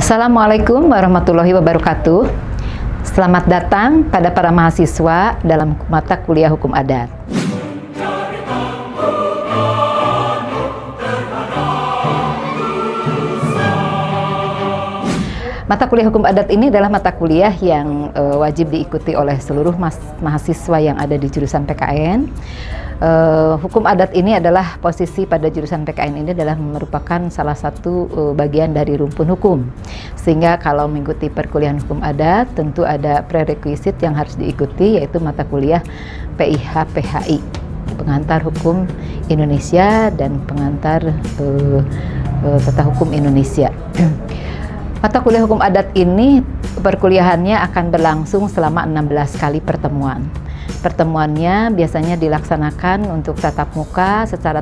Assalamualaikum warahmatullahi wabarakatuh. Selamat datang pada para mahasiswa dalam mata kuliah Hukum Adat. Mata kuliah Hukum Adat ini adalah mata kuliah yang wajib diikuti oleh seluruh mahasiswa yang ada di jurusan PKN. Hukum adat ini adalah posisi pada jurusan PKN ini adalah merupakan salah satu bagian dari rumpun hukum, sehingga kalau mengikuti perkuliahan hukum adat tentu ada prerequisite yang harus diikuti, yaitu mata kuliah PIH-PHI, pengantar hukum Indonesia dan pengantar tata hukum Indonesia. Mata kuliah hukum adat ini perkuliahannya akan berlangsung selama 16 kali pertemuan. Pertemuannya biasanya dilaksanakan untuk tatap muka secara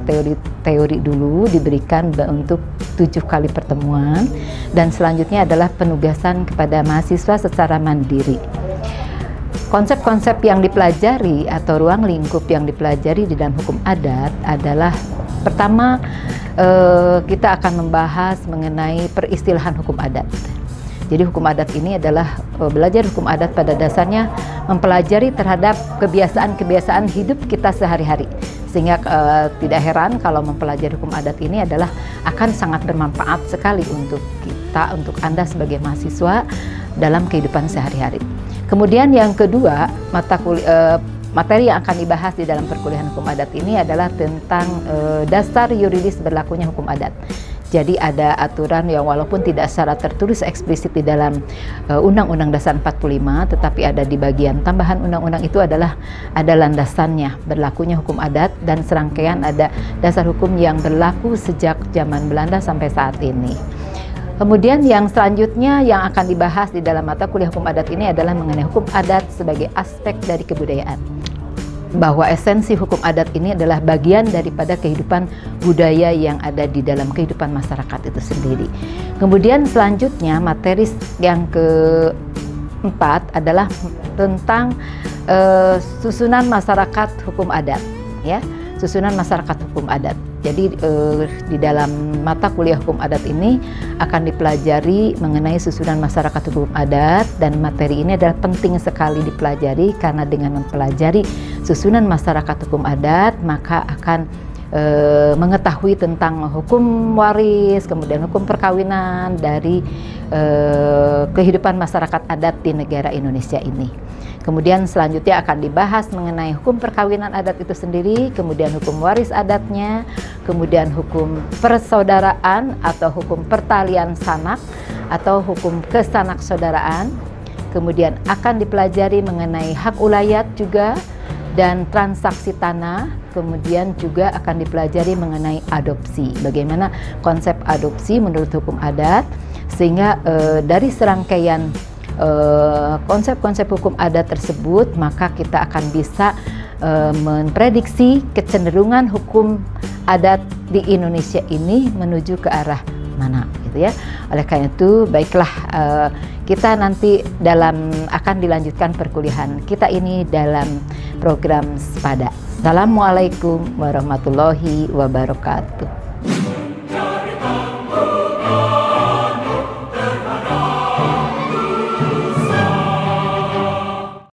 teori dulu, diberikan untuk 7 kali pertemuan, dan selanjutnya adalah penugasan kepada mahasiswa secara mandiri. Konsep-konsep yang dipelajari atau ruang lingkup yang dipelajari di dalam hukum adat adalah, pertama, kita akan membahas mengenai peristilahan hukum adat. Jadi hukum adat ini adalah belajar hukum adat pada dasarnya mempelajari terhadap kebiasaan-kebiasaan hidup kita sehari-hari. Sehingga tidak heran kalau mempelajari hukum adat ini adalah akan sangat bermanfaat sekali untuk kita, untuk Anda sebagai mahasiswa dalam kehidupan sehari-hari. Kemudian yang kedua, materi yang akan dibahas di dalam perkuliahan hukum adat ini adalah tentang dasar yuridis berlakunya hukum adat. Jadi ada aturan yang walaupun tidak secara tertulis eksplisit di dalam Undang-Undang Dasar 45, tetapi ada di bagian tambahan undang-undang itu adalah ada landasannya berlakunya hukum adat, dan serangkaian ada dasar hukum yang berlaku sejak zaman Belanda sampai saat ini. Kemudian yang selanjutnya yang akan dibahas di dalam mata kuliah hukum adat ini adalah mengenai hukum adat sebagai aspek dari kebudayaan. Bahwa esensi hukum adat ini adalah bagian daripada kehidupan budaya yang ada di dalam kehidupan masyarakat itu sendiri. Kemudian selanjutnya materi yang keempat adalah tentang susunan masyarakat hukum adat, ya, susunan masyarakat hukum adat. Jadi di dalam mata kuliah hukum adat ini akan dipelajari mengenai susunan masyarakat hukum adat, dan materi ini adalah penting sekali dipelajari karena dengan mempelajari susunan masyarakat hukum adat maka akan mengetahui tentang hukum waris, kemudian hukum perkawinan dari kehidupan masyarakat adat di negara Indonesia ini. Kemudian selanjutnya akan dibahas mengenai hukum perkawinan adat itu sendiri, kemudian hukum waris adatnya, kemudian hukum persaudaraan atau hukum pertalian sanak atau hukum kesanak saudaraan. Kemudian akan dipelajari mengenai hak ulayat juga dan transaksi tanah. Kemudian juga akan dipelajari mengenai adopsi, bagaimana konsep adopsi menurut hukum adat, sehingga dari serangkaian konsep-konsep hukum adat tersebut maka kita akan bisa memprediksi kecenderungan hukum adat di Indonesia ini menuju ke arah mana, gitu ya. Oleh karena itu, baiklah, kita nanti akan dilanjutkan perkuliahan kita ini dalam program SPADA. Assalamualaikum warahmatullahi wabarakatuh.